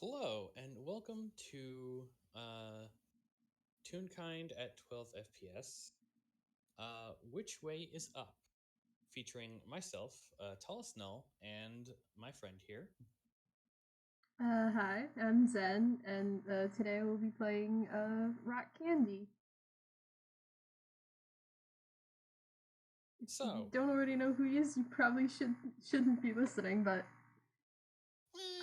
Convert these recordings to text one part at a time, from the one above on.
Hello, and welcome to Toonkind at 12 FPS. Witchway is up, featuring myself, Tallest Null, and my friend here. Hi, I'm Zen, and today we'll be playing Rock Candy. If you So, don't already know who he is, you probably shouldn't be listening, but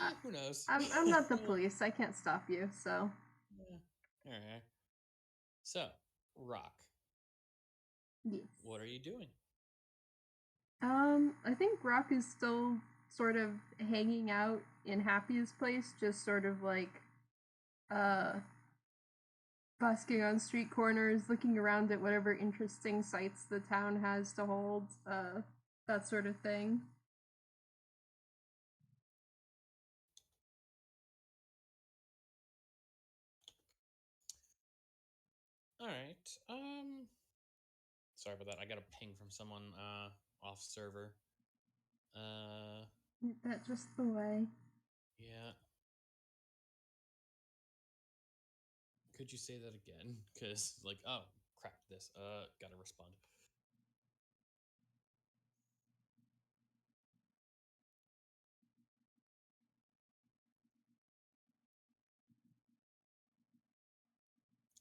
I, who knows? I'm not the police. I can't stop you. So All right. So, Rock, yes. what are you doing? I think Rock is still sort of hanging out in Happy's place, just sort of like uh busking on street corners, looking around at whatever interesting sights the town has to hold, that sort of thing. All right. Sorry about that. I got a ping from someone off server. That just the way. Yeah. Could you say that again? Because, like, oh, crap, this. Gotta respond.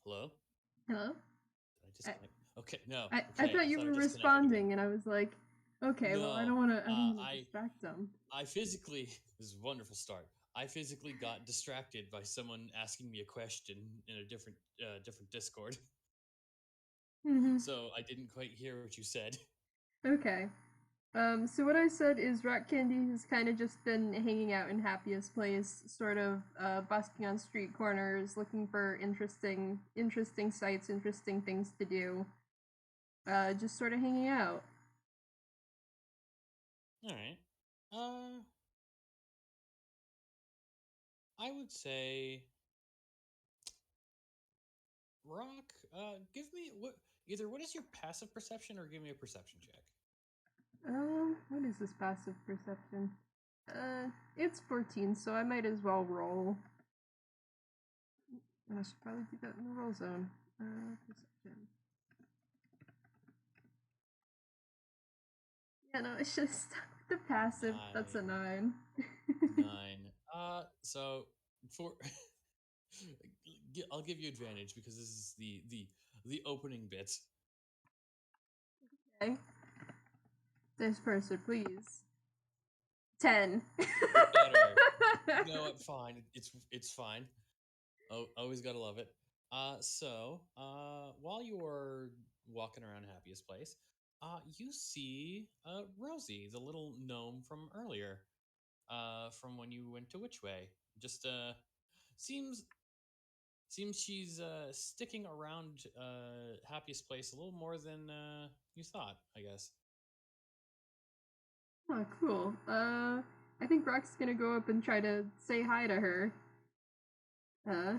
Hello? Hello? Did I I, disconnect? Okay, no. I Okay, thought I you thought I were disconnected again. responding, and I was like, okay, well, No, I don't wanna I distract them. I physically this is a wonderful start. I physically got distracted by someone asking me a question in a different Discord, Mm-hmm. so I didn't quite hear what you said. Okay. So what I said is Rock Candy has kind of just been hanging out in Happiest Place, sort of busking on street corners, looking for interesting sights, interesting things to do. Just sort of hanging out. All right. Uh, I would say Rock. Give me what is your passive perception or give me a perception check. What is this passive perception? It's 14, so I might as well roll. I should probably do that in the roll zone. Perception. Yeah, no, it's just the passive. That's a 9. 9. 9. So for I'll give you advantage because this is the opening bit. Okay. This person, please. 10. Better. You know what? Fine. It's fine. Oh, always gotta love it. While you're walking around Happiest Place, you see Rosie, the little gnome from earlier, from when you went to Witchway. Just seems seems she's sticking around Happiest Place a little more than you thought, I guess. Oh, cool. I think Rock's gonna go up and try to say hi to her. Uh,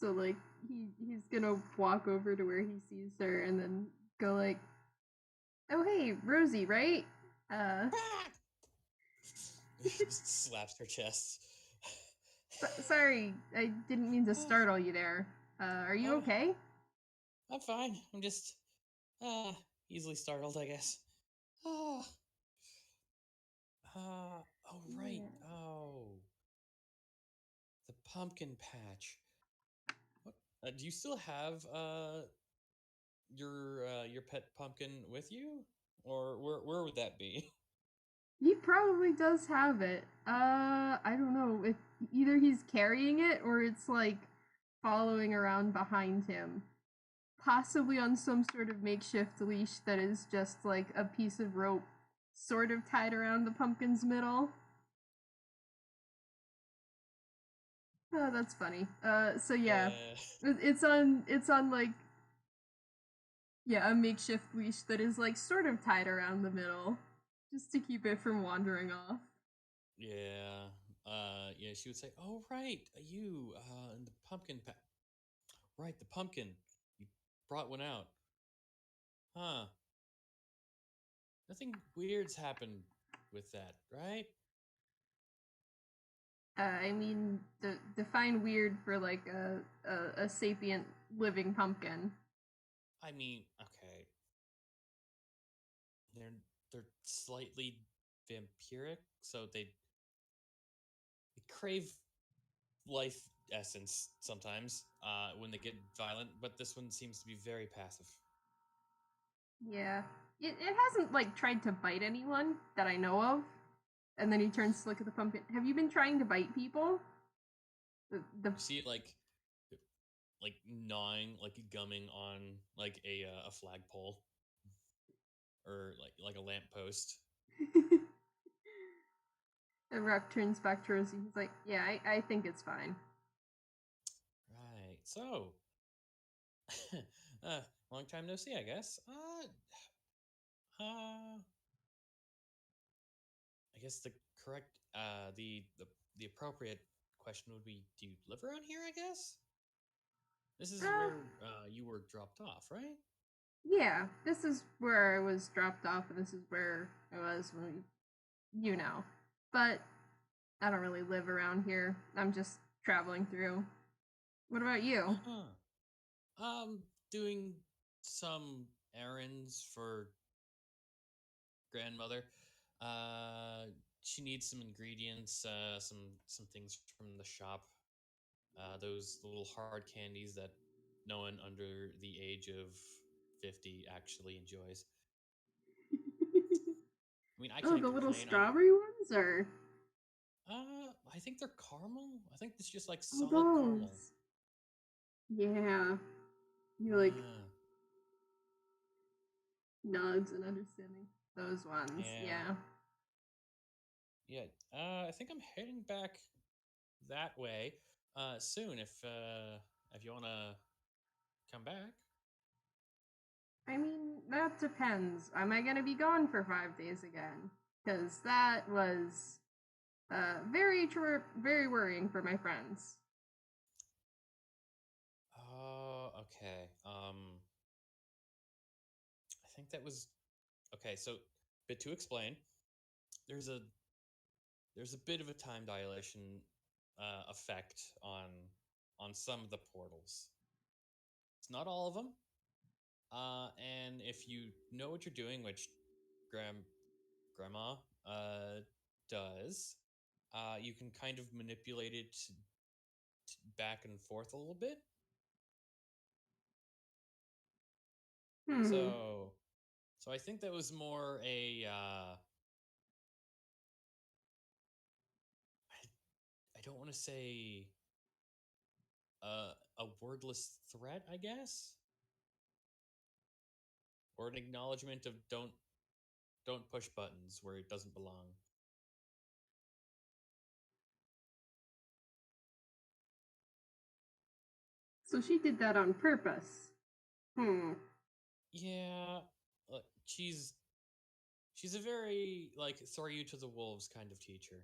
so like he's gonna walk over to where he sees her and then go like, "Oh hey, Rosie, right?" Uh, Just slaps her chest. sorry, I didn't mean to startle you there. Are you Oh, okay? I'm fine. I'm just uh easily startled, I guess. Oh, oh right. Yeah. Oh, the pumpkin patch. What? Do you still have your pet pumpkin with you, or where would that be? He probably does have it. I don't know if either he's carrying it or it's like following around behind him. Possibly on some sort of makeshift leash that is just like a piece of rope sort of tied around the pumpkin's middle. Oh, that's funny. So yeah, Yeah. it's on like yeah, a makeshift leash that is like sort of tied around the middle just to keep it from wandering off. Yeah. Yeah, she would say, "Oh, right, you, and the pumpkin patch. Right, the pumpkin. You brought one out. Huh. Nothing weird's happened with that, right? I mean, define weird for like a sapient living pumpkin. I mean, okay, they're they're slightly vampiric, so they crave life essence sometimes when they get violent, but this one seems to be very passive. Yeah, it hasn't like tried to bite anyone that I know of. And then he turns to look at the pumpkin. Have you been trying to bite people? The You see it like gnawing, like gumming on like a flagpole or like a lamppost. the rep turns back to Rosie. He's like, "Yeah, I think it's fine." Right. So, uh, long time no see, I guess. Uh, I guess the correct, the appropriate question would be, do you live around here? I guess this is Uh, where you were dropped off, right? yeah, this is where I was dropped off, and this is where I was when you know. But I don't really live around here. I'm just traveling through. What about you? Huh. Doing some errands for grandmother. She needs some ingredients, some things from the shop. Those little hard candies that no one under the age of 50 actually enjoys. I mean, I Oh, can't the little complain. strawberry ones, or I think they're caramel. I think it's just like oh, solid caramel. those. Yeah, you like Yeah, nods and understanding those ones. yeah, Yeah. yeah. I think I'm heading back that way soon. If you wanna come back. I mean, that depends. Am I gonna be gone for 5 days again? Because that was very worrying for my friends. Oh, okay. I think that was okay. So, bit to explain. There's a there's a bit of a time dilation effect on some of the portals. It's not all of them. And if you know what you're doing, which Gram Grandma does, you can kind of manipulate it back and forth a little bit. Hmm. So, so I think that was more I don't want to say a wordless threat, I guess, or an acknowledgement of don't push buttons where it doesn't belong. So she did that on purpose. Hmm. Yeah, she's a very like throw you to the wolves kind of teacher.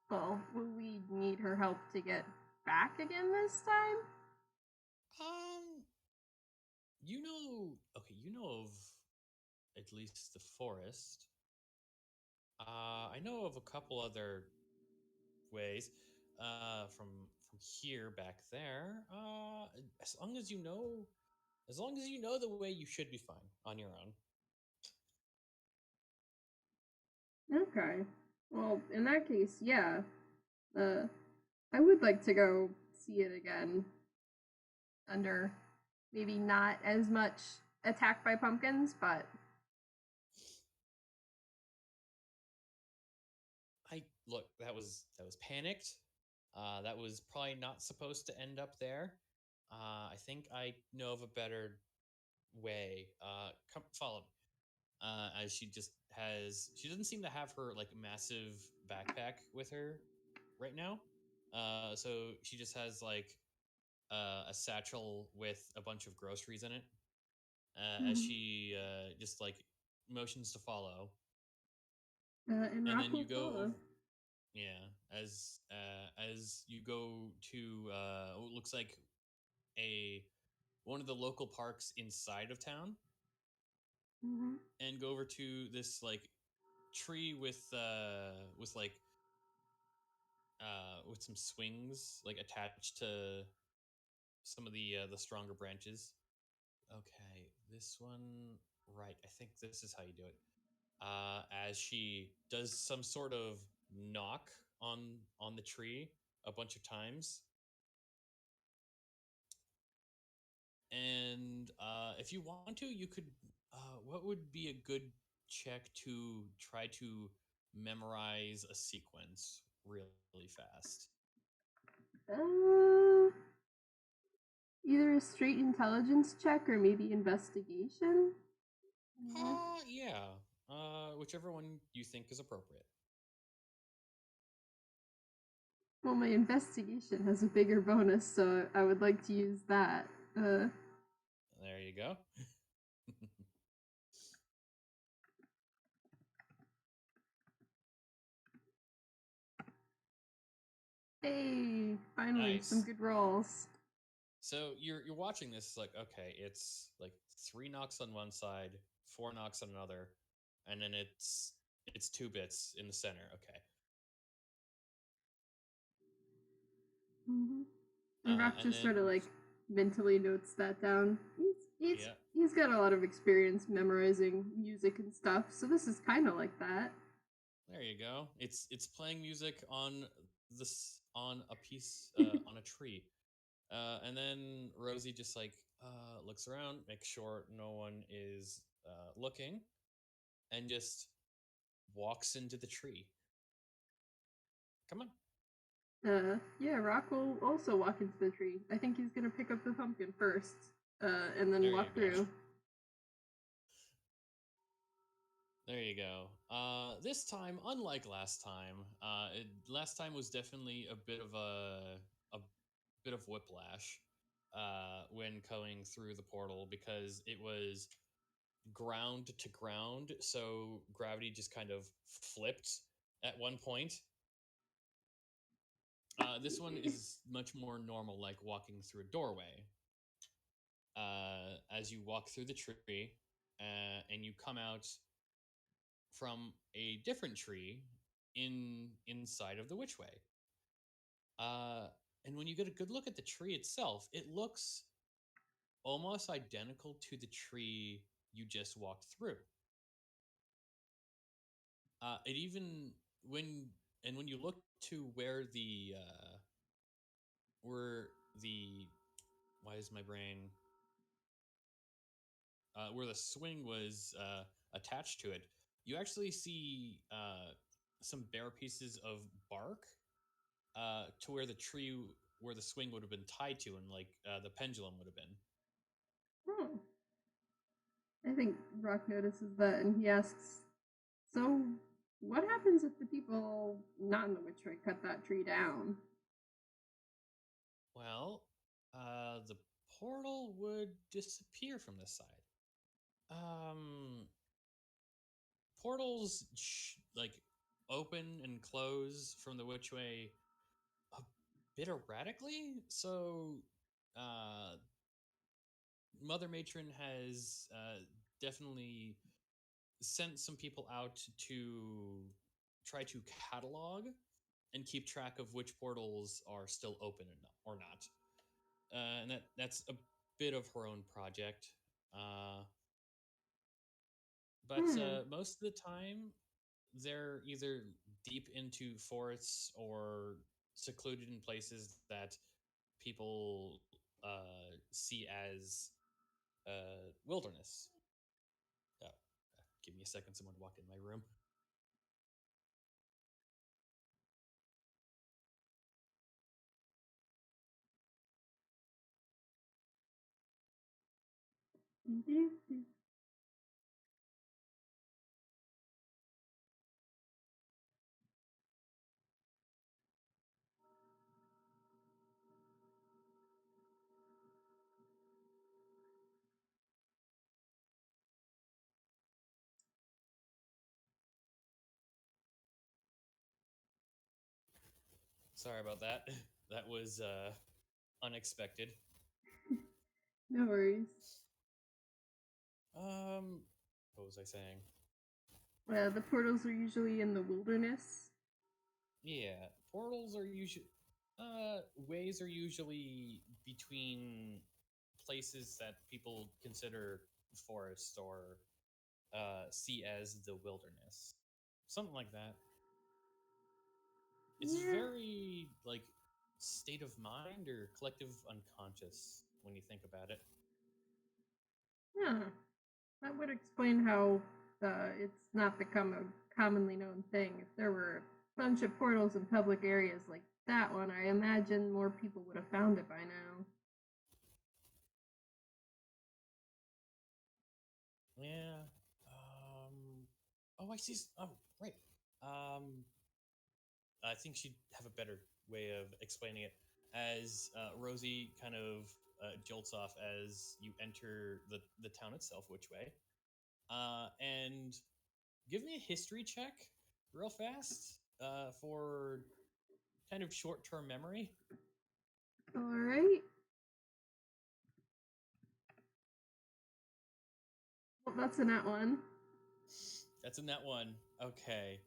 Well, will we need her help to get back again this time? Um, you know of at least the forest. I know of a couple other ways from here back there. As long as you know, as long as you know the way, you should be fine on your own. Okay. Well, in that case, yeah. Uh, I would like to go see it again under maybe not as much attacked by pumpkins, but I look, that was panicked. That was probably not supposed to end up there. I think I know of a better way. Come follow me. As she doesn't seem to have her like massive backpack with her right now. So she just has like a satchel with a bunch of groceries in it. As Mhm. she just like motions to follow, And and Rock then will you go follow. over. Yeah, as you go to what looks like a one of the local parks inside of town, Mhm. and go over to this like tree with like with some swings like attached to some of the stronger branches. Okay, this one, right. I think this is how you do it. As she does some sort of knock on the tree a bunch of times, and if you want to, you could. What would be a good check to try to memorize a sequence really fast? Uh, Either a straight intelligence check or maybe investigation. Uh, Yeah. Whichever one you think is appropriate. well, my investigation has a bigger bonus, so I would like to use that. Uh, There you go. hey, finally, some Nice. good rolls. So you're watching this like okay, it's like three knocks on one side, four knocks on another, and then it's two bits in the center. Okay. Mm-hmm. And Rock And just then sort of like mentally notes that down. yeah, He's got a lot of experience memorizing music and stuff, so this is kind of like that. there you go. It's playing music on this on a piece on a tree. And then Rosie just like looks around, makes sure no one is looking, and just walks into the tree. Come on. Yeah, Rock will also walk into the tree. I think he's gonna pick up the pumpkin first, and then There you walk go. through. There you go. This time, unlike last time, last time was definitely a bit of whiplash when going through the portal because it was ground to ground, so gravity just kind of flipped at one point. This one is much more normal, like walking through a doorway. As you walk through the tree, and you come out from a different tree inside of the Witchway. Uh, and when you get a good look at the tree itself, it looks almost identical to the tree you just walked through. It even when when you look to where the why is my brain where the swing was attached to it, you actually see some bare pieces of bark to where the tree where the swing would have been tied to, and like the pendulum would have been. Oh, I think Rock notices that, and he asks, "So, what happens if the people not in the Witchway cut that tree down?" Well, the portal would disappear from this side. Um, portals like open and close from the Witchway a bit erratically. So, uh, Mother Matron has definitely sent some people out to try to catalog and keep track of which portals are still open or not. And that's a bit of her own project. Uh, but Hmm. most of the time, they're either deep into forests or secluded in places that people see as wilderness. Oh, give me a second. Someone walk in my room. Sorry about that. That was unexpected. No worries. Um, what was I saying? The portals are usually in the wilderness. Yeah, portals are usually ways are usually between places that people consider forest or see as the wilderness, something like that. It's Yeah, very like state of mind or collective unconscious when you think about it. yeah. That would explain how it's not become a commonly known thing. If there were a bunch of portals in public areas like that one, I imagine more people would have found it by now. Yeah. Oh, I see. Oh, right. Um, I think she'd have a better way of explaining it as Rosie kind of jolts off as you enter the town itself, Witchway. And give me a history check real fast for kind of short term memory. All right. Well, that's a nat one. That's in that one. Okay.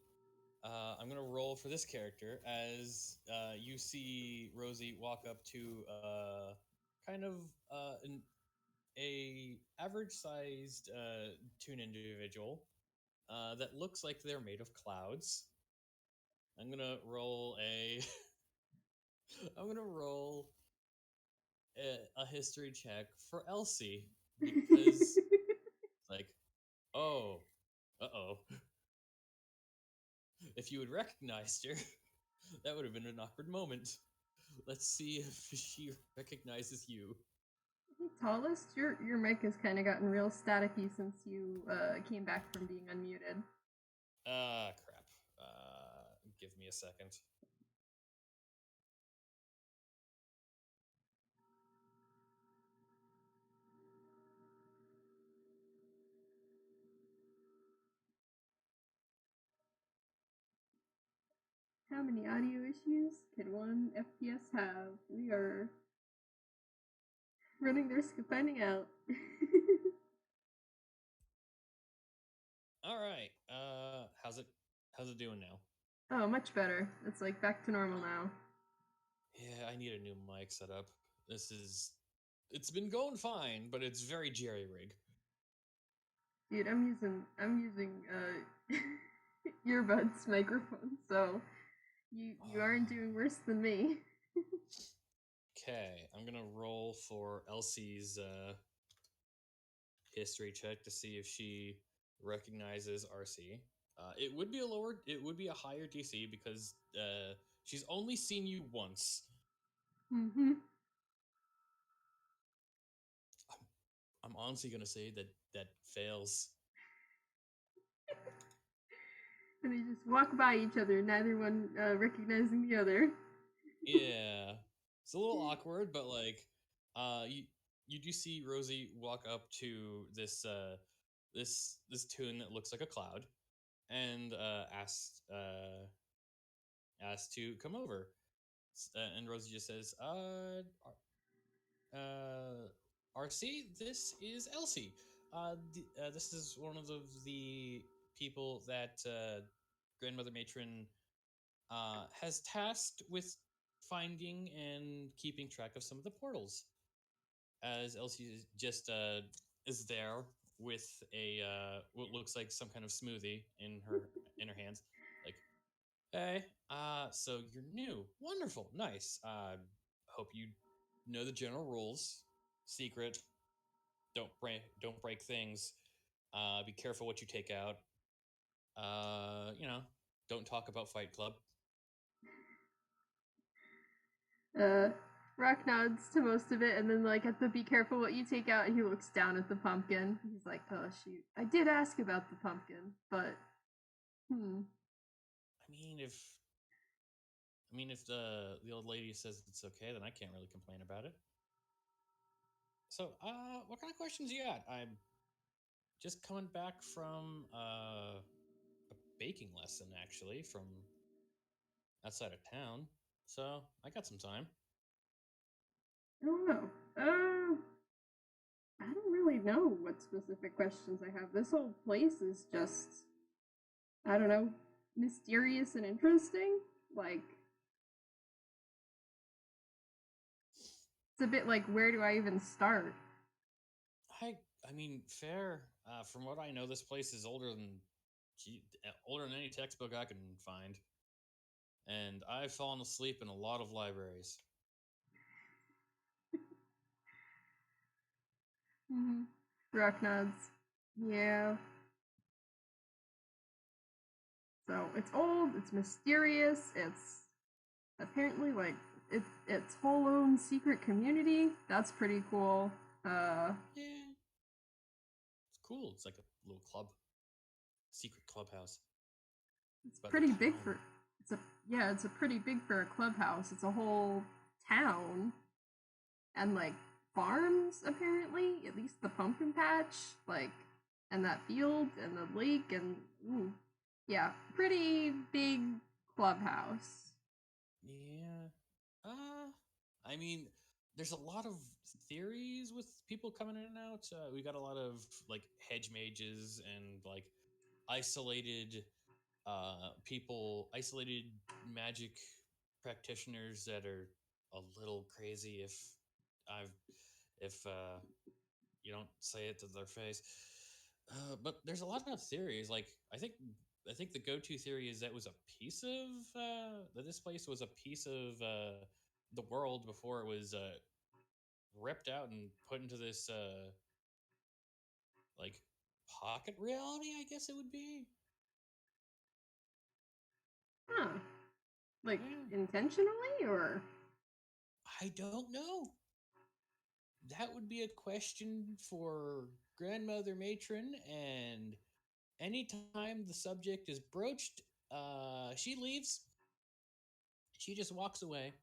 I'm gonna roll for this character as you see Rosie walk up to kind of a average sized toon individual that looks like they're made of clouds. I'm gonna roll a I'm gonna roll a history check for Elsie because like oh uh-oh, if you had recognized her, that would have been an awkward moment. Let's see if she recognizes you. Tallest, your mic has kind of gotten real staticky since you came back from being unmuted. Crap. Give me a second. How many audio issues can one FPS have? We are running the risk of finding out. All right. How's it doing now? Oh, much better. It's like back to normal now. Yeah, I need a new mic setup. This is it's been going fine, but it's very jerry rig. Dude, I'm using earbuds microphone, so you aren't doing worse than me. Okay, I'm gonna roll for Elsie's history check to see if she recognizes RC. It would be a higher DC because she's only seen you once. Mm-hmm. I'm honestly gonna say that that fails. And they just walk by each other, neither one recognizing the other. Yeah, it's a little awkward, but like, you do see Rosie walk up to this tune that looks like a cloud, and asked to come over, and Rosie just says, RC, this is Elsie. This is one of the people that grandmother matron has tasked with finding and keeping track of some of the portals. As Elsie just is there with a what looks like some kind of smoothie in her hands, like, hey, so you're new, wonderful, nice. Hope you know the general rules. Secret, don't break things. Be careful what you take out. You know, don't talk about Fight Club. Uh, Rock nods to most of it, and then like at the "be careful what you take out," he looks down at the pumpkin. He's like, "Oh shoot, I did ask about the pumpkin, but hmm." I mean, if the old lady says it's okay, then I can't really complain about it. So, what kind of questions you got? I'm just coming back from a baking lesson, actually, from outside of town. So I got some time. I don't know. I don't really know what specific questions I have. This whole place is just I don't know, mysterious and interesting. Like, it's a bit like, where do I even start? I I mean, fair. From what I know, this place is older than any textbook I can find, and I've fallen asleep in a lot of libraries. Mm-hmm. Rocknods. Yeah. So it's old, it's mysterious, it's apparently like its whole own secret community. That's pretty cool. Uh Yeah, it's cool. It's like a little secret clubhouse it's by the pretty big town. for it's a yeah, it's a pretty big for a clubhouse. It's a whole town and like farms apparently, at least the pumpkin patch, like and that field and the lake and ooh, yeah, pretty big clubhouse. Yeah. Uh, I mean, there's a lot of theories with people coming in and out. We got a lot of like hedge mages and like isolated isolated magic practitioners that are a little crazy I've if you don't say it to their face. But there's a lot of theories. Like I think the go-to theory is that was a piece of that this place was a piece of the world before it was ripped out and put into this like pocket reality. I guess it would be. Huh. Like Yeah, intentionally or I don't know. That would be a question for grandmother matron, and anytime the subject is broached, she leaves. She just walks away.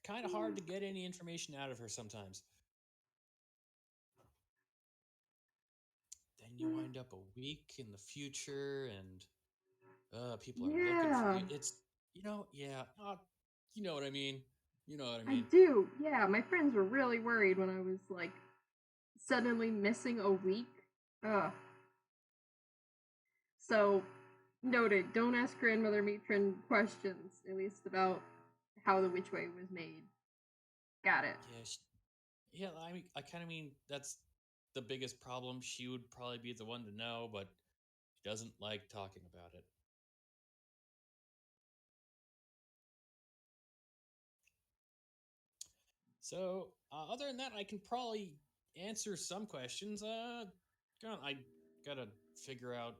Kind of hard to get any information out of her sometimes. Then you wind up a week in the future, and people are looking for yeah, you. It's yeah, you know what I mean. You know what I I mean. do. Yeah, my friends were really worried when I was like suddenly missing a week. Ugh. So noted. Don't ask grandmother matron questions, at least about how the Witchway was made. Got it. Yeah, yeah. I mean, I kind of mean that's the biggest problem. She would probably be the one to know, but she doesn't like talking about it. So, other than that, I can probably answer some questions. I gotta figure out.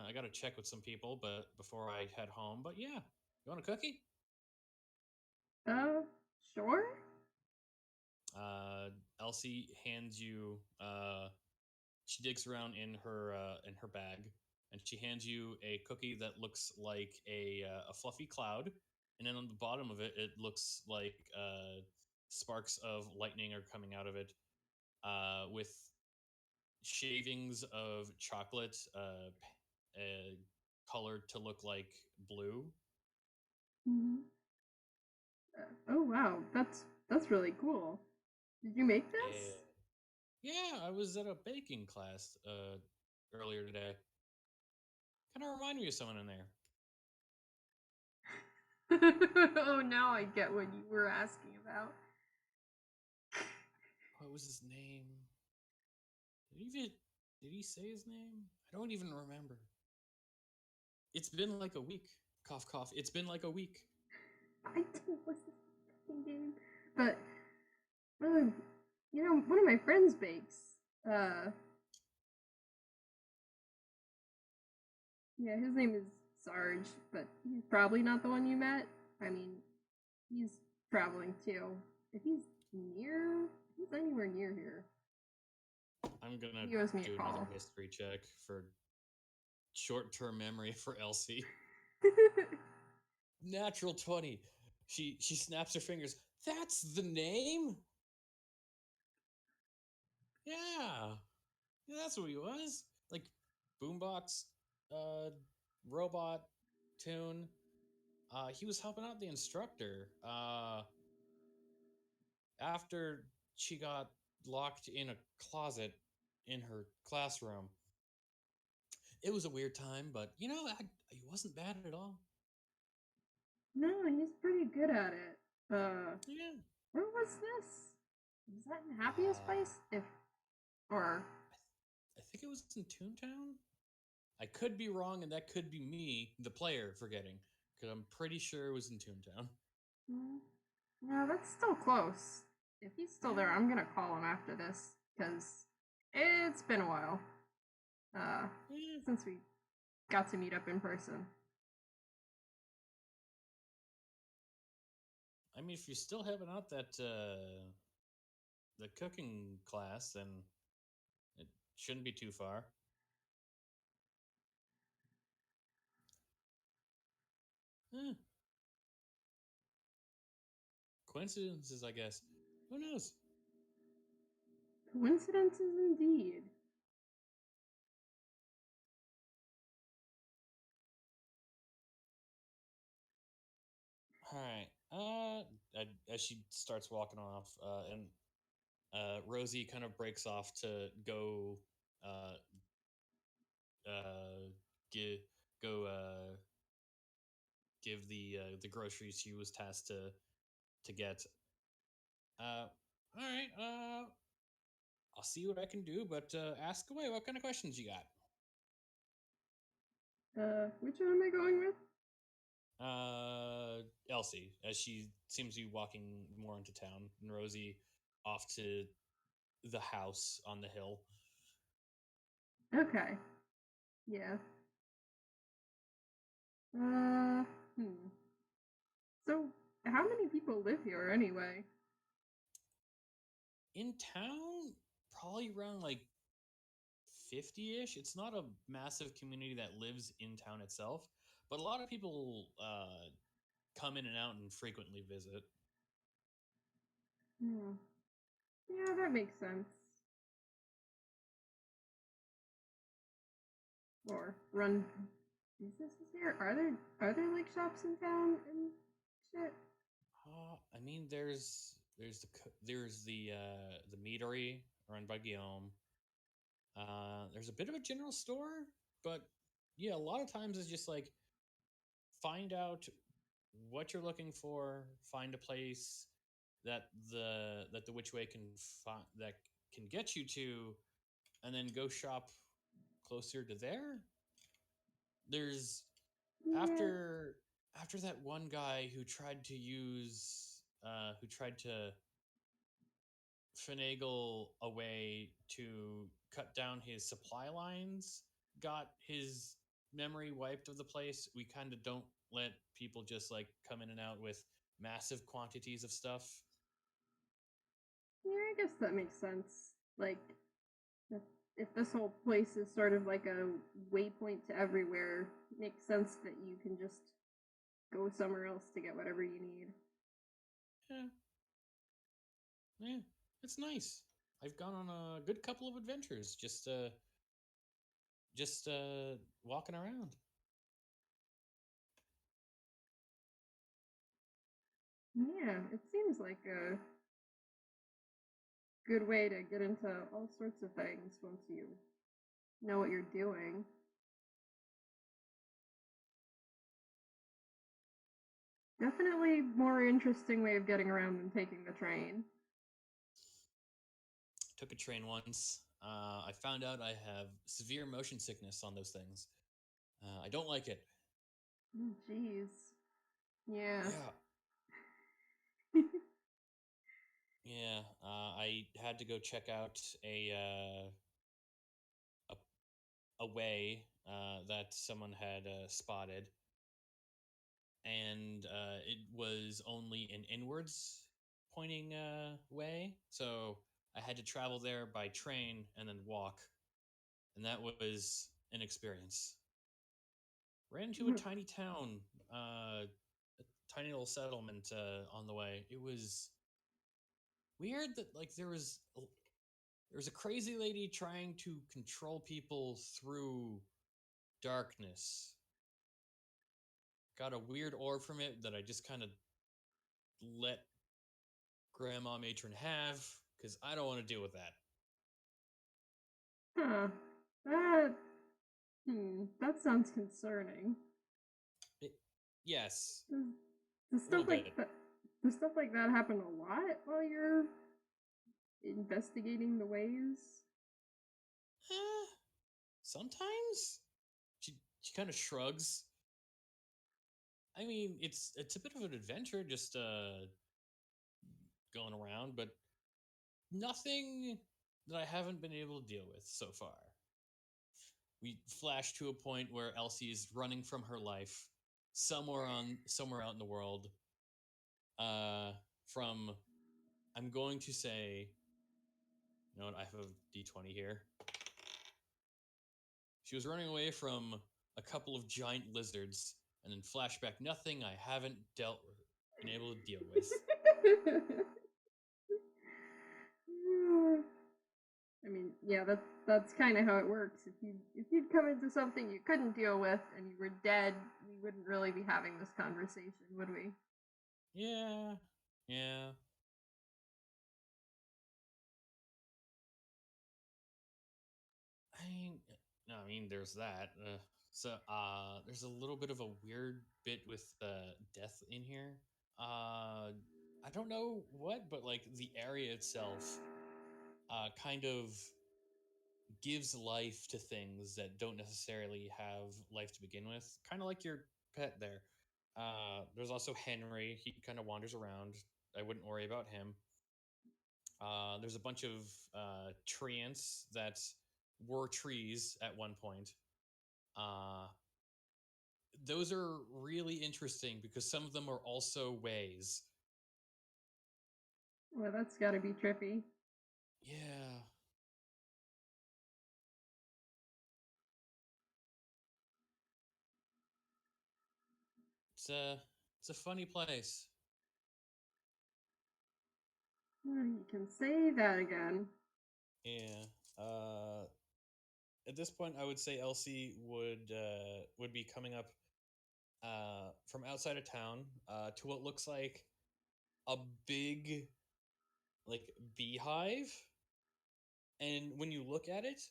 I gotta check with some people, but before I head home. But yeah, you want a cookie? Uh, sure. Uh, Elsie hands you. She digs around in her bag, and she hands you a cookie that looks like a fluffy cloud, and then on the bottom of it, it looks like sparks of lightning are coming out of it, with shavings of chocolate, colored to look like blue. Mm-hmm. Oh wow, that's really cool. Did you make this? Yeah, yeah. I was at a baking class earlier today. Kind of reminded me of someone in there. Oh, now I get what you were asking about. What was his name? Even did he say his name? I don't even remember. It's been like a week. Cough, cough. It's been like a week. I didn't listen to the fucking game, but uh, one of my friends bakes. Uh, yeah, his name is Sarge, but he's probably not the one you met. I mean, he's traveling too. If he's anywhere near here, I'm gonna he owes me a do another call. history check for short-term memory for Elsie. Natural 20. She snaps her fingers. That's the name? Yeah. Yeah, that's what he was. Like boombox, uh, robot, tune. He was helping out the instructor. After she got locked in a closet, in her classroom. It was a weird time, but he wasn't bad at all. No, he's pretty good at it. Yeah. Where was this? Was that in Happiest Uh, Place? If or I think it was in Toontown. I could be wrong, and that could be me, the player, forgetting, because I'm pretty sure it was in Toontown. mm, no, that's still close. If he's still there, Yeah. I'm gonna call him after this because it's been a while uh, Yeah. since we got to meet up in person. I mean, if you're still having out that the cooking class, then it shouldn't be too far. Eh, coincidences, I guess. Who knows? Coincidences indeed. All right. As she starts walking off, and Rosie kind of breaks off to go, uh, uh, give go give the groceries she was tasked to get. All right. I'll see what I can do, but ask away. What kind of questions you got? Which one am I going with? Elsie, as she seems to be walking more into town, and Rosie off to the house on the hill. Okay. Yeah. Uh, hmm. So, how many people live here anyway? In town, probably around like 50-ish. It's not a massive community that lives in town itself, but a lot of people come in and out and frequently visit. Hmm. Yeah, that makes sense. Or run businesses here? Are there like shops in town and shit? I mean, there's the meadery run by Guillaume. There's a bit of a general store, but yeah, a lot of times it's just like find out what you're looking for, find a place that the Witchway can find that can get you to, and then go shop closer to there. There's Yeah, after after that one guy who tried to finagle a way to cut down his supply lines, got his memory wiped of the place. We kind of don't let people just like come in and out with massive quantities of stuff. yeah, I guess that makes sense. Like, if, if this whole place is sort of like a waypoint to everywhere, it makes sense that you can just go somewhere else to get whatever you need. Yeah, yeah, it's nice. I've gone on a good couple of adventures just walking around. Yeah, it seems like a good way to get into all sorts of things once you know what you're doing. Definitely more interesting way of getting around than taking the train. Took a train once. I found out I have severe motion sickness on those things. I don't like it. Jeez. Yeah. Yeah, yeah. I had to go check out a way that someone had spotted, and it was only an inwards pointing way. So I had to travel there by train and then walk, and that was an experience. Ran into a tiny town, a tiny little settlement on the way. It was weird that like there was a crazy lady trying to control people through darkness. Got a weird orb from it that I just kind of let Grandma Matron have because I don't want to deal with that. Huh. That that sounds concerning. It, yes, Does, does a little stuff like bit. that does stuff like that happen a lot while you're investigating the ways? Eh, sometimes she kind of shrugs. I mean, it's a bit of an adventure, just going around, but nothing that I haven't been able to deal with so far. We flash to a point where Elsie is running from her life somewhere out in the world. From I'm going to say, you know what? I have a D20 here. She was running away from a couple of giant lizards, and then flashback. Nothing I haven't been able to deal with. I mean, yeah, that's kind of how it works. If you'd come into something you couldn't deal with and you were dead, we wouldn't really be having this conversation, would we? Yeah, yeah. I mean, no, I mean, there's that. There's a little bit of a weird bit with death in here. I don't know what, but like the area itself, kind of gives life to things that don't necessarily have life to begin with. Kind of like your pet there. There's also Henry. He kind of wanders around. I wouldn't worry about him. There's a bunch of treants that were trees at one point. Uh, those are really interesting because some of them are also ways. Well, that's got to be trippy. Yeah, it's a it's a funny place. You can say that again. Yeah. At this point, I would say Elsie would be coming up from outside of town to what looks like a big like beehive, and when you look at it,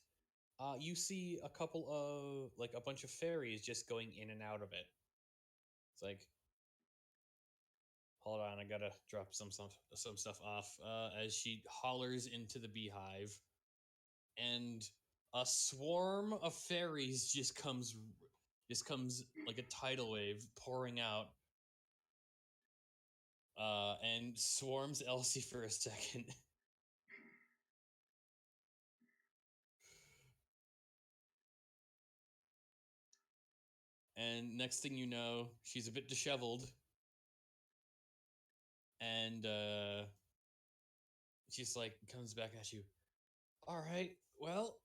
you see a couple of like a bunch of fairies just going in and out of it. It's like, hold on, I gotta drop some stuff off as she hollers into the beehive, and a swarm of fairies just comes like a tidal wave pouring out, and swarms Elsie for a second. And next thing you know, she's a bit disheveled, and she's like comes back at you. All right, well,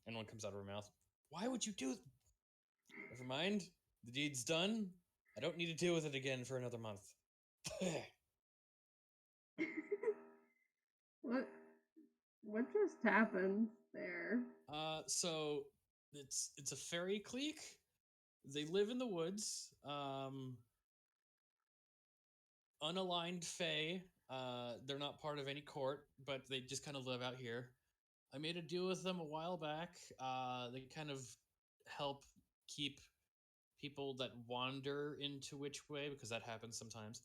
and one comes out of her mouth. Why would you do? Never mind. The deed's done. I don't need to deal with it again for another month. what what just happened there? So it's a fairy clique. They live in the woods. Unaligned fae. They're not part of any court, but they just kind of live out here. I made a deal with them a while back. They kind of help keep people that wander into Witchway, because that happens sometimes,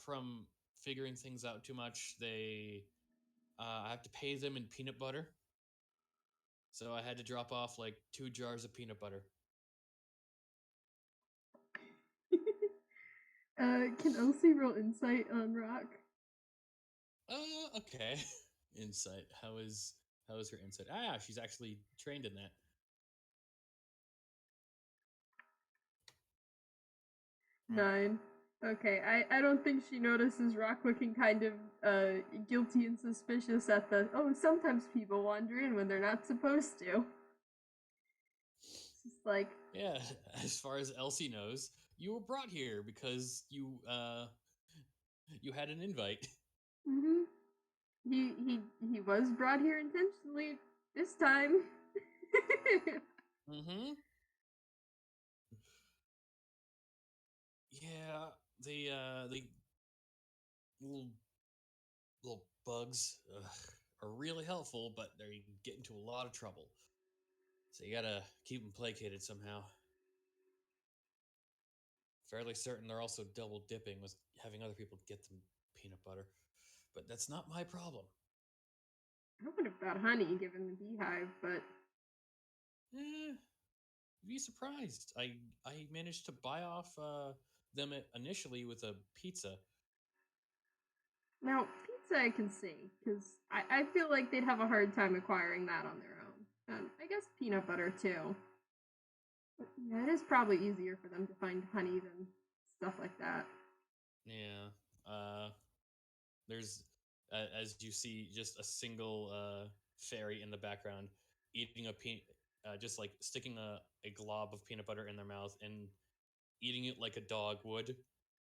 from figuring things out too much. I have to pay them in peanut butter, so I had to drop off like 2 jars of peanut butter. Can Elsie roll insight on Rock? Okay. Insight. How is her insight? Ah, she's actually trained in that. 9. Okay, I don't think she notices Rock looking kind of guilty and suspicious at the oh, sometimes people wander in when they're not supposed to. It's just like, Yeah, as far as Elsie knows, you were brought here because you had an invite. mm-hmm. He was brought here intentionally this time. Mm-hmm. Yeah, the little bugs. Ugh, are really helpful, but they get into a lot of trouble. So you gotta keep them placated somehow. Fairly certain they're also double dipping with having other people get them peanut butter, but that's not my problem. I would have thought honey given the beehive, but Eh, be surprised. I managed to buy off them initially with a pizza. now pizza I can see because I feel like they'd have a hard time acquiring that on their own. I guess peanut butter too. But yeah, it is probably easier for them to find honey than stuff like that. Yeah. There's as you see just a single fairy in the background eating just like sticking a glob of peanut butter in their mouth and eating it like a dog would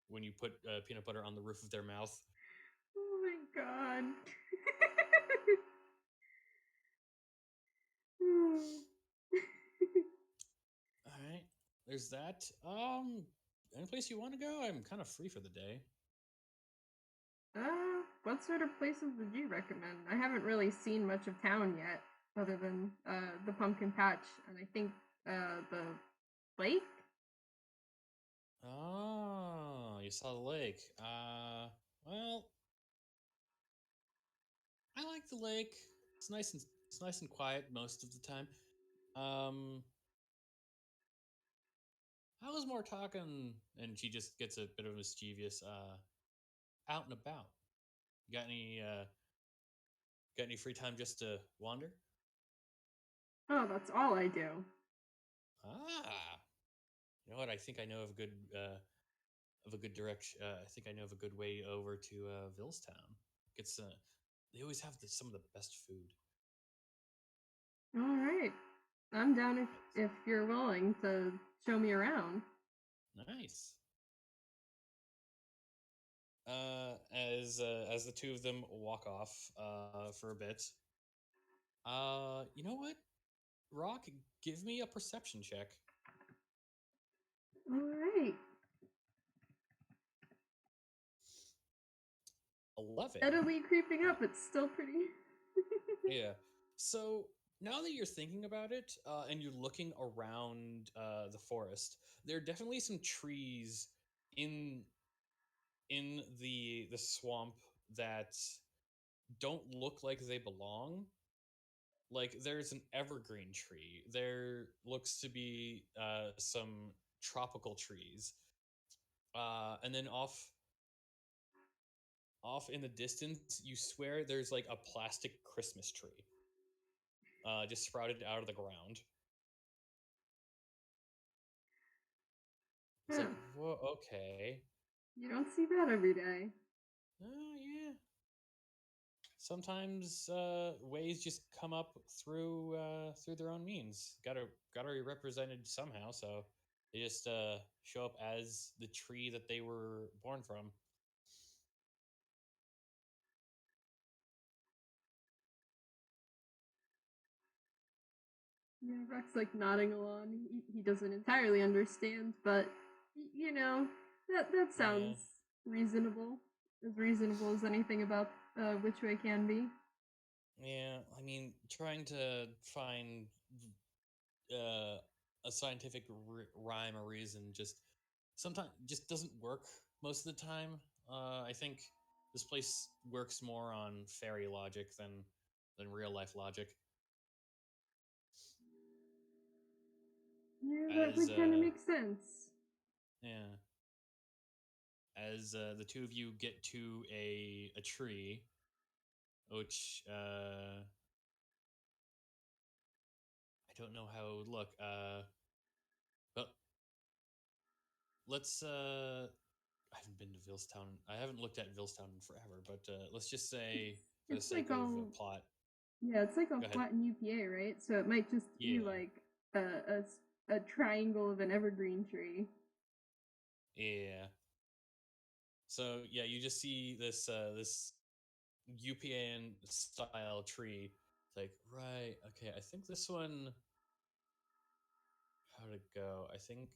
when you put peanut butter on the roof of their mouth. Oh my god. All right. There's that. Any place you want to go? I'm kind of free for the day. What sort of places would you recommend? I haven't really seen much of town yet, other than the pumpkin patch and I think the lake. Oh, you saw the lake. Well, I like the lake. It's nice and quiet most of the time. Um, I was more talking, and she just gets a bit of mischievous. Out and about. Got any? Got any free time just to wander? Oh, that's all I do. Ah, you know what? I think I know of a good direction. I think I know of a good way over to Villestown. It's they always have some of the best food. All right, I'm down if you're willing to show me around. Nice. As the two of them walk off for a bit. You know what? Rock, give me a perception check. All right, 11. steadily creeping Uh, up. It's still pretty. yeah. So now that you're thinking about it, and you're looking around the forest, there are definitely some trees in the swamp that don't look like they belong. Like there's an evergreen tree. There looks to be some tropical trees, and then off in the distance, you swear there's like a plastic Christmas tree, just sprouted out of the ground. It's Huh. like, whoa, okay. You don't see that every day. Oh yeah. Sometimes ways just come up through their own means. Gotta be represented somehow. So they just show up as the tree that they were born from. Yeah, Rock's like nodding along. He doesn't entirely understand, but you know that Yeah, sounds reasonable. As reasonable as anything about Witchway can be. yeah. I mean, trying to find uh, a scientific rhyme or reason sometimes just doesn't work most of the time. I think this place works more on fairy logic than real life logic. Yeah, that As would kind of make sense. yeah, as the two of you get to a tree, which I don't know how it would look. But let's I haven't been to Villestown. I haven't looked at Villestown in forever, but let's just It's say, for the it's sake like of all plot, yeah, it's like all go ahead. flat in UPA, right? So it might just be Yeah, like a triangle of an evergreen tree. yeah. So yeah, you just see this UPN style tree. It's like, right, okay. I think this one. How'd it go? I think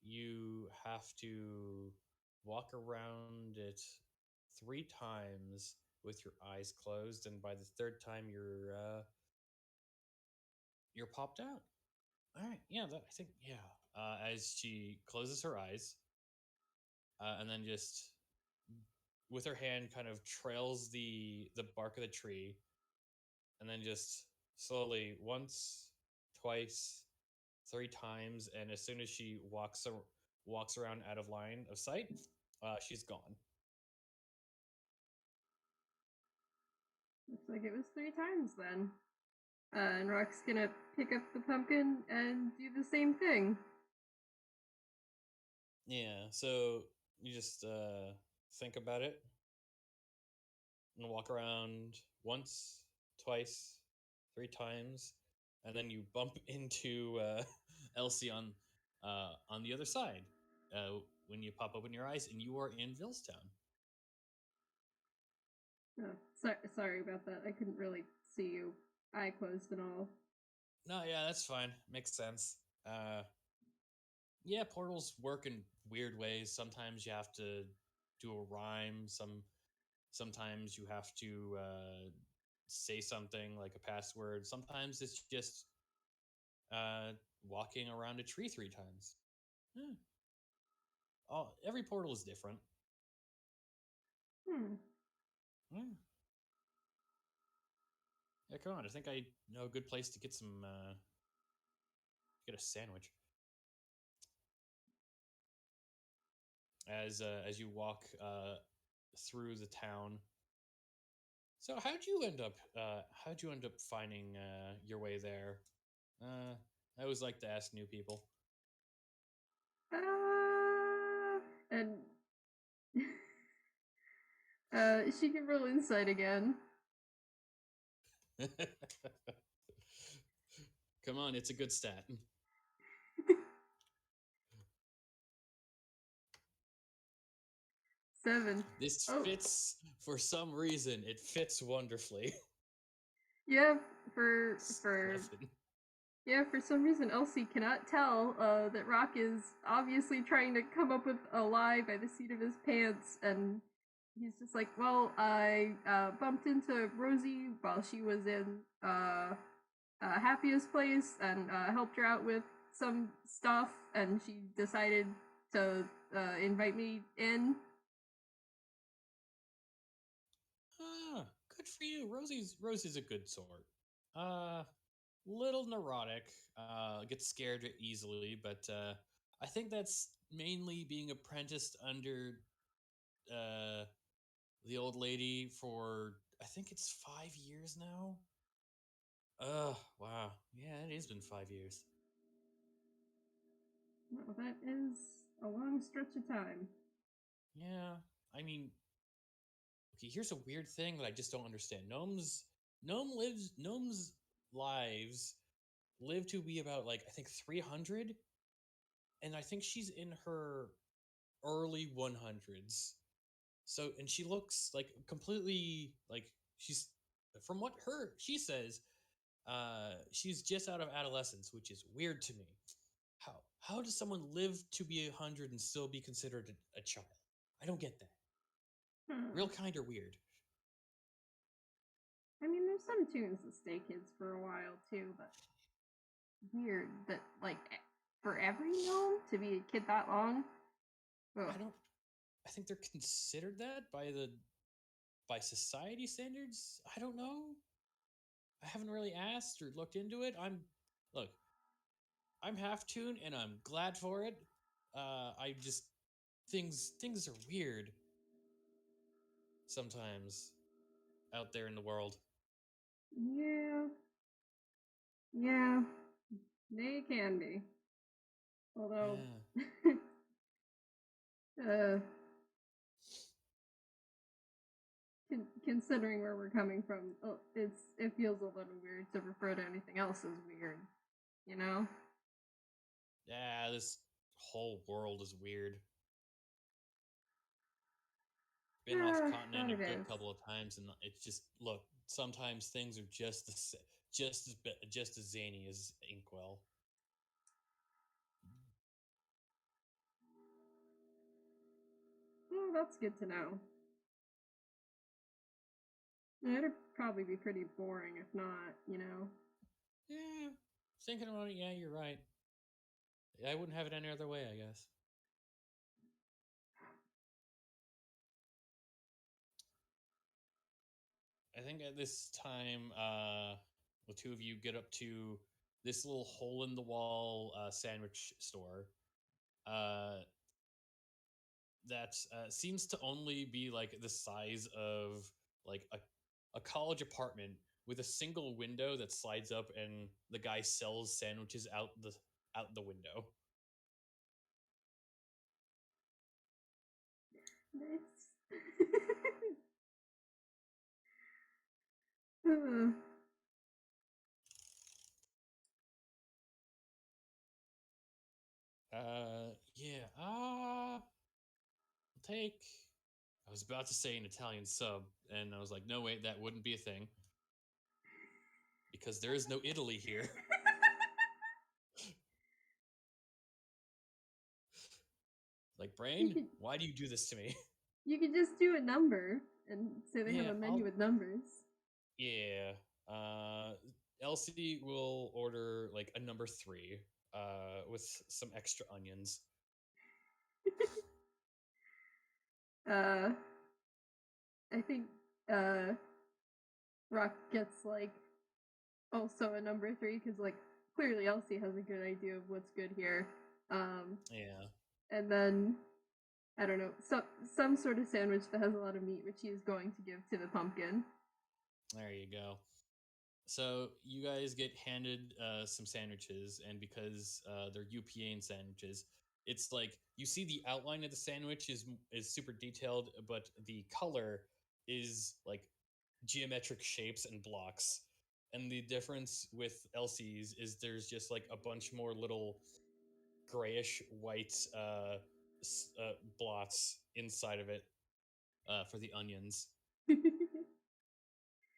you have to walk around it 3 times with your eyes closed, and by the third time you're popped out. All right, yeah, I think yeah. As she closes her eyes, and then just with her hand kind of trails the bark of the tree, and then just slowly once, twice, three times, and as soon as she walks around out of line of sight, she's gone. Looks like it was 3 times then. And Rock's gonna pick up the pumpkin and do the same thing. Yeah, so you just think about it and walk around once, twice, three times, and then you bump into Elsie on the other side when you pop open your eyes, and you are in Villestown. Oh, sorry about that. I couldn't really see you. Eye closed and all. No, yeah, that's fine. Makes sense. Yeah, portals work in weird ways. Sometimes you have to do a rhyme. Sometimes you have to say something like a password. Sometimes it's just uh, walking around a tree three times. Yeah. Every portal is different. Hmm. Yeah. Yeah, come on. I think I know a good place to get some get a sandwich. As you walk through the town. So how'd you end up finding your way there? I always like to ask new people. And she can roll insight again. Come on, it's a good stat. 7. This Oh, fits for some reason. It fits wonderfully. yeah. For 7. Yeah, for some reason Elsie cannot tell that Rock is obviously trying to come up with a lie by the seat of his pants, and he's just like, well, I bumped into Rosie while she was in Happiest Place and helped her out with some stuff, and she decided to invite me in. Ah, good for you. Rosie's a good sort. Uh, little neurotic. Gets scared easily, but I think that's mainly being apprenticed under uh the old lady for I think it's 5 years now. Wow. Yeah, it has been 5 years. Well, that is a long stretch of time. Yeah, I mean, okay. Here's a weird thing that I just don't understand. Gnomes' lives live to be about like I think 300, and I think she's in her early 100s. So, and she looks like completely like she's from what her she says she's just out of adolescence, which is weird to me. How does someone live to be 100 and still be considered a child? I don't get that. Hmm. Real kind or weird. I mean, there's some tunes that stay kids for a while too, but weird that like for every gnome to be a kid that long. Ugh. I don't. I think they're considered that by society standards. I don't know. I haven't really asked or looked into it. Look. I'm half tuned and I'm glad for it. I just things are weird sometimes out there in the world. Yeah, yeah, they can be. Although, Yeah. uh, considering where we're coming from, it feels a little weird to refer to anything else as weird. You know? Yeah, this whole world is weird. Been off continent That a it good is. couple of times, and it's just look. Sometimes things are just as zany as Inkwell. Well, that's good to know. It'd probably be pretty boring if not, you know. Yeah, thinking about it, yeah, you're right. I wouldn't have it any other way, I guess. I think at this time, the two of you get up to this little hole in the wall sandwich store. Uh, that seems to only be like the size of like a college apartment with a single window that slides up and the guy sells sandwiches out the window. Nice. Uh, Yeah, I'll take, I was about to say an Italian sub and I was like, no wait, that wouldn't be a thing because there is no Italy here. Like, you brain, could why do you do this to me? you could just do a number and say they have Yeah, a menu I'll with numbers. yeah. Uh Elsie will order like a number 3 with some extra onions. uh I think uh Rock gets like also a number 3 because like clearly Elsie has a good idea of what's good here. Um Yeah. and then I don't know, some sort of sandwich that has a lot of meat, which he is going to give to the pumpkin. There you go. So you guys get handed some sandwiches, and because they're UPA sandwiches, it's like you see the outline of the sandwich is super detailed, but the color is like geometric shapes and blocks. And the difference with Elsie's is there's just like a bunch more little grayish white blots inside of it for the onions.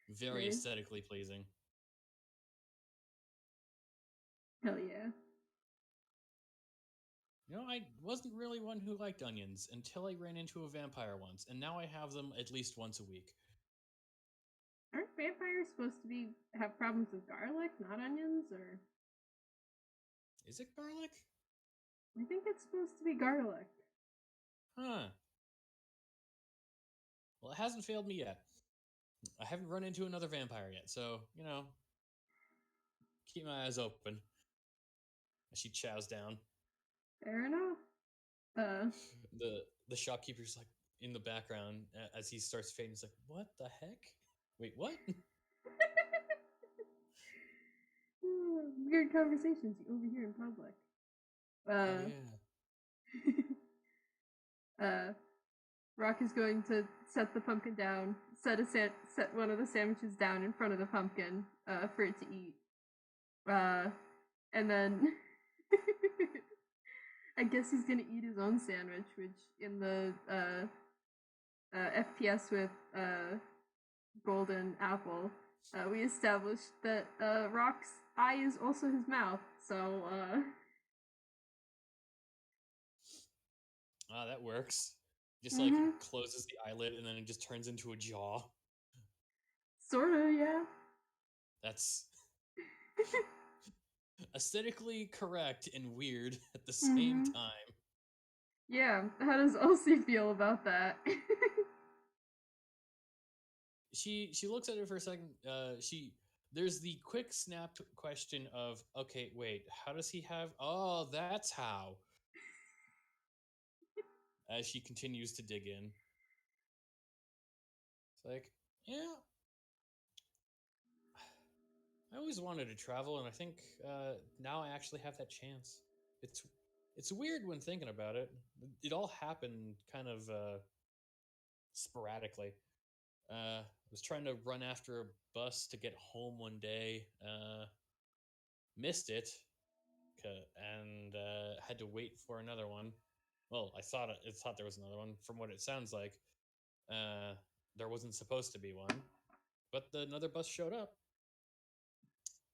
Very Nice. aesthetically pleasing. Hell yeah. You know, I wasn't really one who liked onions until I ran into a vampire once, and now I have them at least once a week. Aren't vampires supposed to be have problems with garlic, not onions? Or Is it garlic? I think it's supposed to be garlic. Huh. Well, it hasn't failed me yet. I haven't run into another vampire yet, so, you know, keep my eyes open. She chows down. Fair enough. Uh, The shopkeeper's like in the background as he starts fading. He's like, "What the heck? Wait, what?" weird conversations you overhear in public. Oh yeah. Uh, Rock is going to set the pumpkin down, set one of the sandwiches down in front of the pumpkin for it to eat. And then I guess he's gonna eat his own sandwich, which in the FPS with Golden Apple, we established that Rock's eye is also his mouth. So Ah, that works. Just like mm-hmm. closes the eyelid and then it just turns into a jaw. Sorta, yeah. That's aesthetically correct and weird at the same Mm-hmm. time. Yeah. How does Elsie feel about that? She looks at it for a second. She There's the quick snap question of, okay, wait, how does he have? Oh, that's how. As she continues to dig in, it's like, yeah, I always wanted to travel, and I think now I actually have that chance. It's it's weird when thinking about it. It all happened kind of sporadically. I was trying to run after a bus to get home one day, missed it, and had to wait for another one. Well, I thought there was another one. From what it sounds like, uh, there wasn't supposed to be one, but another bus showed up.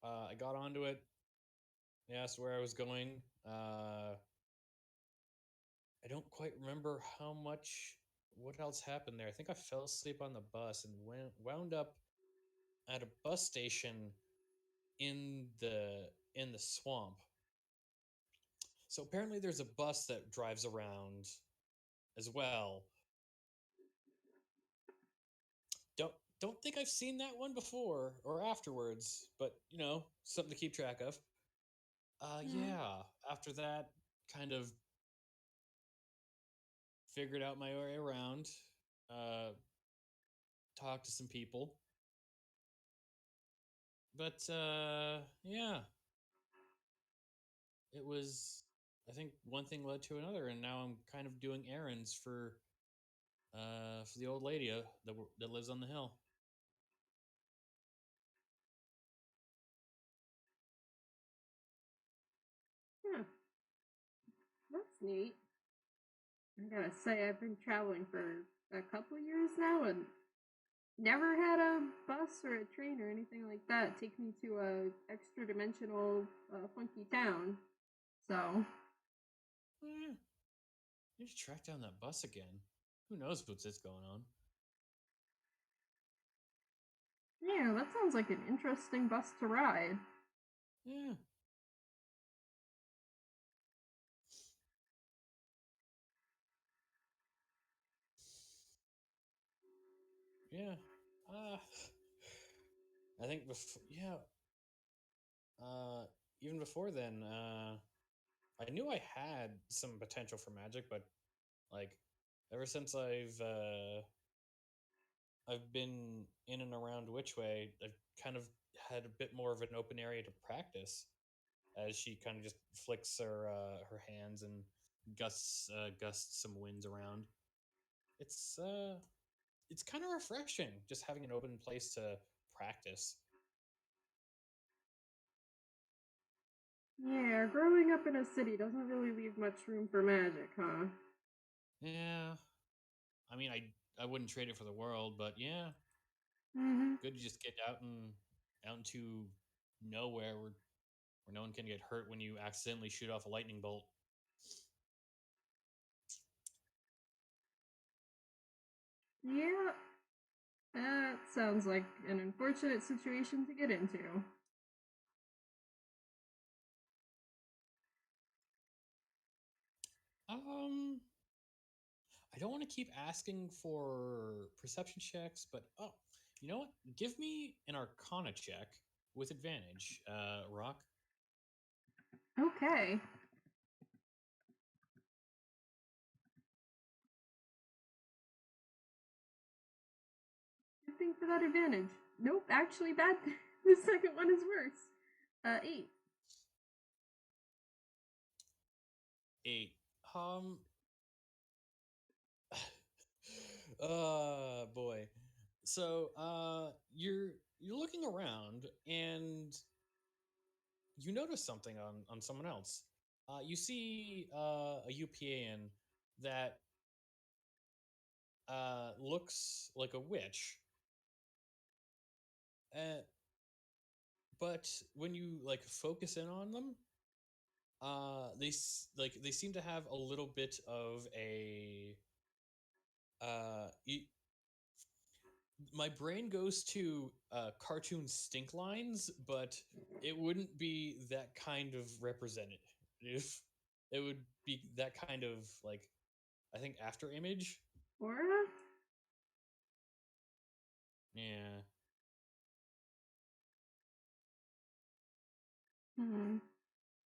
I got onto it. They asked where I was going. I don't quite remember how much what else happened there? I think I fell asleep on the bus and wound up at a bus station in the swamp. So apparently there's a bus that drives around as well. Don't don't think I've seen that one before or afterwards, but something to keep track of. Hmm. Yeah, after that kind of figured out my way around, uh talked to some people. But yeah, it was I think one thing led to another and now I'm kind of doing errands for the old lady that lives on the hill. Yeah, that's neat. I gotta say, I've been traveling for a couple years now and never had a bus or a train or anything like that take me to a extra dimensional funky town. So Yeah, need to track down that bus again. Who knows what's going on? yeah, that sounds like an interesting bus to ride. Yeah, yeah. Uh, I think yeah. Uh, Even before then, I knew I had some potential for magic, but like ever since I've been in and around Witchway, I've kind of had a bit more of an open area to practice. As she kind of just flicks her hands and gusts some winds around. It's uh, it's kind of refreshing just having an open place to practice. Yeah, growing up in a city doesn't really leave much room for magic, huh? Yeah, I mean, I wouldn't trade it for the world, but yeah, Mm-hmm. good to just get out into nowhere where no one can get hurt when you accidentally shoot off a lightning bolt. Yeah, that sounds like an unfortunate situation to get into. Um, I don't want to keep asking for perception checks, but oh, you know what? Give me an Arcana check with advantage, Rock. Okay. Good thing for that advantage. Nope, actually bad. The second one is worse. 8. Eight. Um. Boy. So, you're looking around and you notice something on someone else. You see a UPAN that looks like a witch, uh, but when you like focus in on them, they seem to have a little bit of a my brain goes to cartoon stink lines, but it wouldn't be that kind of representative. It would be that kind of like I think after image. Aura? Yeah, Hmm.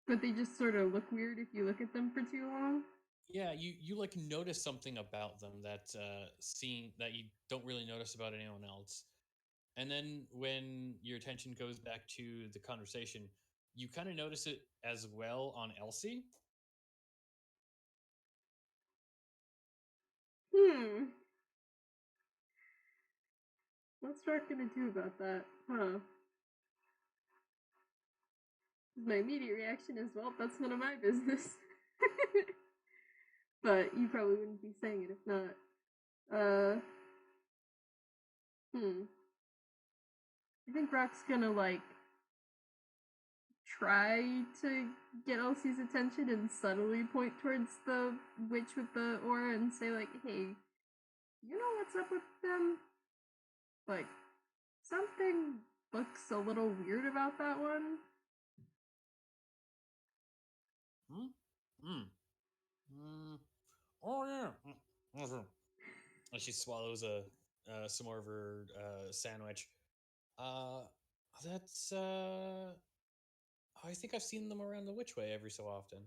But they just sort of look weird if you look at them for too long. yeah. You like notice something about them that seeing that you don't really notice about anyone else. And then when your attention goes back to the conversation, you kind of notice it as well on Elsie. Hmm. What's Rock gonna do about that? Huh. My immediate reaction is, well, that's none of my business. But you probably wouldn't be saying it if not. Uh, hmm. I think Rock's gonna, like, try to get Elsie's attention and subtly point towards the witch with the aura and say, like, hey, you know what's up with them? Like, something looks a little weird about that one. Hmm? Hmm. Mm. Oh, yeah. And she swallows some more of her sandwich. Uh, that's I think I've seen them around the Witchway every so often.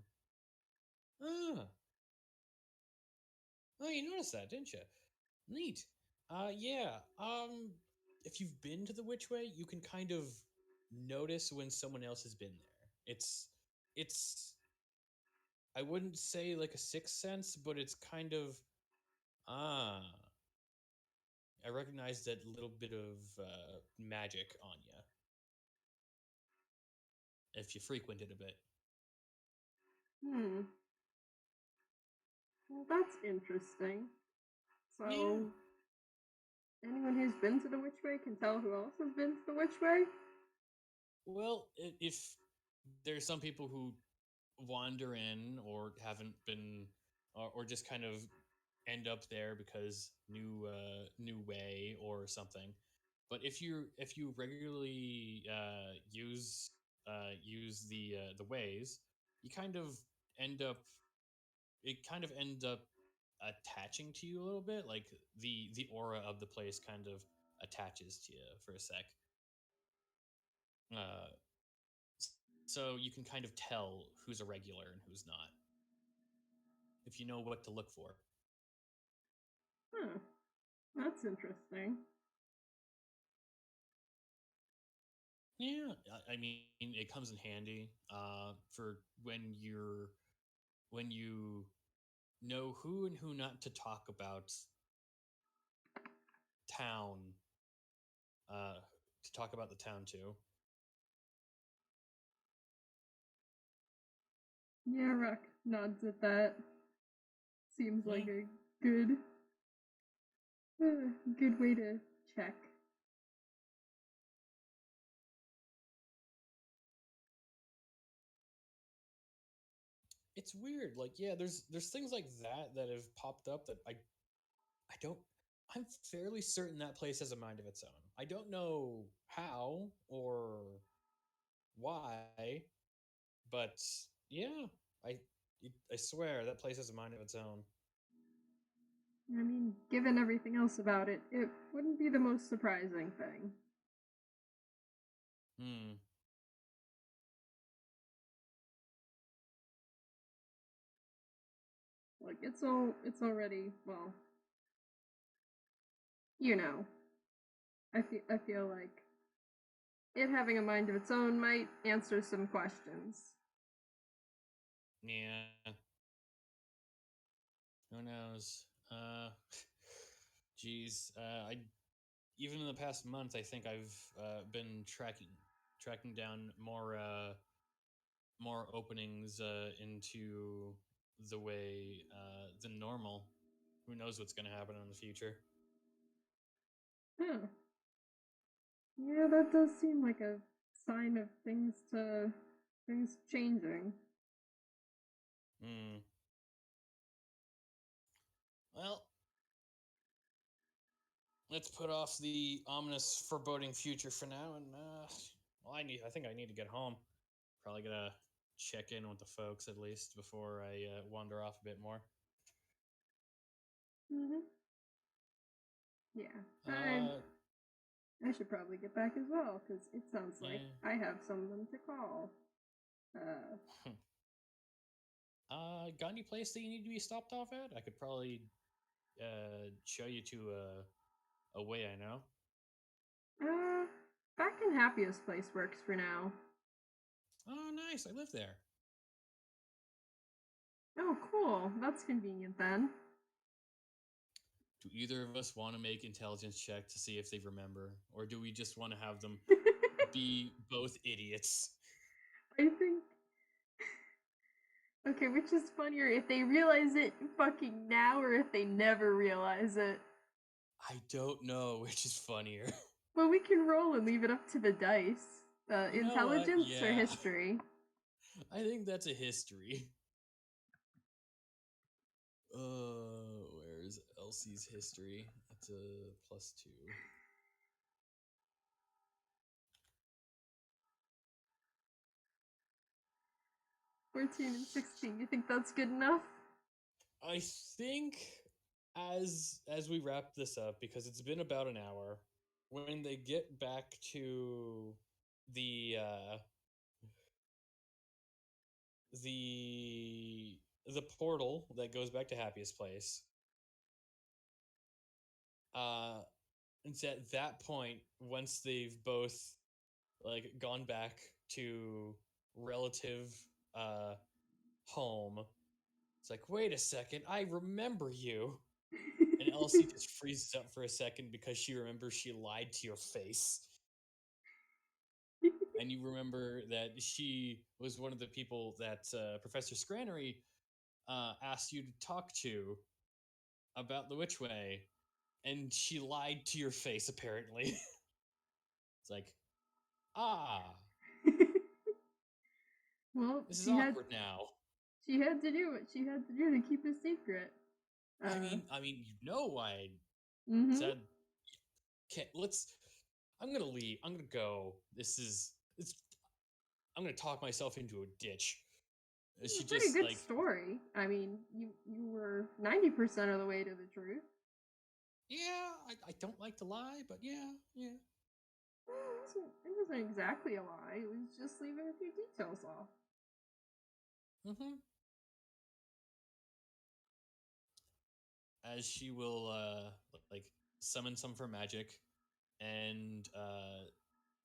Ah, oh, you noticed that, didn't you? Neat. Yeah. If you've been to the Witchway, you can kind of notice when someone else has been there. It's I wouldn't say like a sixth sense, but it's kind of ah. I recognize that little bit of magic on you if you frequent it a bit. Hmm. Well, that's interesting. Yeah. So, anyone who's been to the Witchway can tell who else has been to the Witchway? Well, if there's some people who wander in or haven't been, or just kind of end up there because new way or something. But if you regularly use the ways, you kind of end up it kind of ends up attaching to you a little bit, like the aura of the place kind of attaches to you for a sec. Uh, so you can kind of tell who's a regular and who's not if you know what to look for. Huh. That's interesting. Yeah, I mean, it comes in handy for when you know who and who not to talk about town, to talk about the town too. Yeah, Rock nods at that. Seems Yeah, like a good, good way to check. it's weird. Like, yeah, there's things like that have popped up that I don't. I'm fairly certain that place has a mind of its own. I don't know how or why, but yeah, I I swear that place has a mind of its own. I mean, given everything else about it, it wouldn't be the most surprising thing. Hmm. Like it's already well, I feel like it having a mind of its own might answer some questions. Yeah. Who knows? Geez. I even in the past month, I think I've been tracking down more openings into the way than normal. Who knows what's going to happen in the future? Huh. Yeah, that does seem like a sign of things changing. Hmm. Well, let's put off the ominous, foreboding future for now, and well, I think I need to get home. Probably gonna check in with the folks at least before I wander off a bit more. Mm-hmm. Yeah, Uh, I should probably get back as well because it sounds like yeah. I have someone to call. Uh, Got any place that you need to be stopped off at? I could probably show you to a way I know. uh, back in Happiest Place works for now. Oh, nice. I live there. Oh, cool. That's convenient then. Do either of us want to make intelligence check to see if they remember, or do we just want to have them be both idiots? I think. Okay, which is funnier, if they realize it fucking now or if they never realize it? I don't know which is funnier. Well, we can roll and leave it up to the dice. You know what? Intelligence or Yeah, history? I think that's a history. Where's Elsie's history. It's a +2. 14 and 16. You think that's good enough? I think as we wrap this up, because it's been about an hour, when they get back to the uh the the portal that goes back to Happiest Place, uh it's at that point, once they've both like gone back to relative uh home, it's like, wait a second, I remember you. And Elsie just freezes up for a second because she remembers she lied to your face. And you remember that she was one of the people that Professor Scrannery asked you to talk to about the Witchway, and she lied to your face, apparently. It's like, ah, Well, this is she had awkward now. she had to do what she had to do to keep a secret. I Mm-hmm. said, okay, let's. I'm gonna leave. I'm gonna go. It's. I'm gonna talk myself into a ditch. She Pretty just good like, story. I mean, you were 90% of the way to the truth. yeah, I don't like to lie, but yeah, yeah. It wasn't exactly a lie. It was just leaving a few details off. Mm-hmm. As she will like summon some for magic, and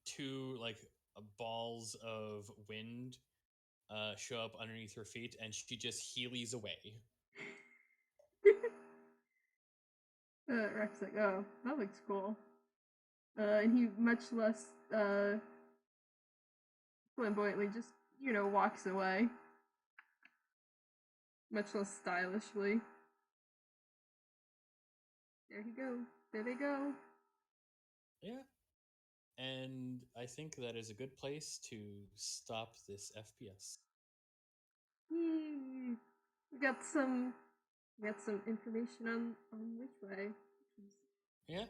two like balls of wind show up underneath her feet, and she just heelies away. Rex like, oh, that looks cool. And he much less flamboyantly just walks away, much less stylishly. There he go. There they go. Yeah. And I think that is a good place to stop this FPS. Yay. We got some information on Witchway. Yeah.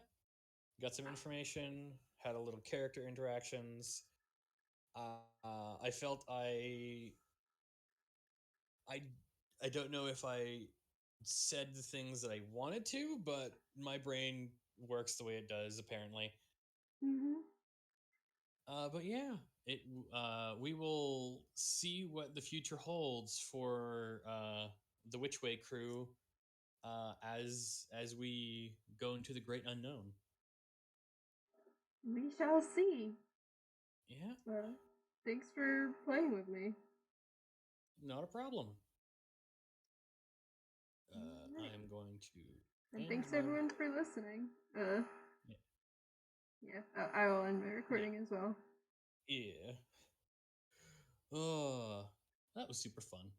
Got some information, had a little character interactions. I felt I I don't know if I said the things that I wanted to, but my brain works the way it does apparently. Mm-hmm. But yeah, it we will see what the future holds for the Witchway crew as we go into the great unknown. We shall see. Yeah, Thanks for playing with me. not a problem. Right. I am going to And end thanks my everyone for listening. yeah. Yeah, I will end my recording as well. Yeah. Oh, that was super fun.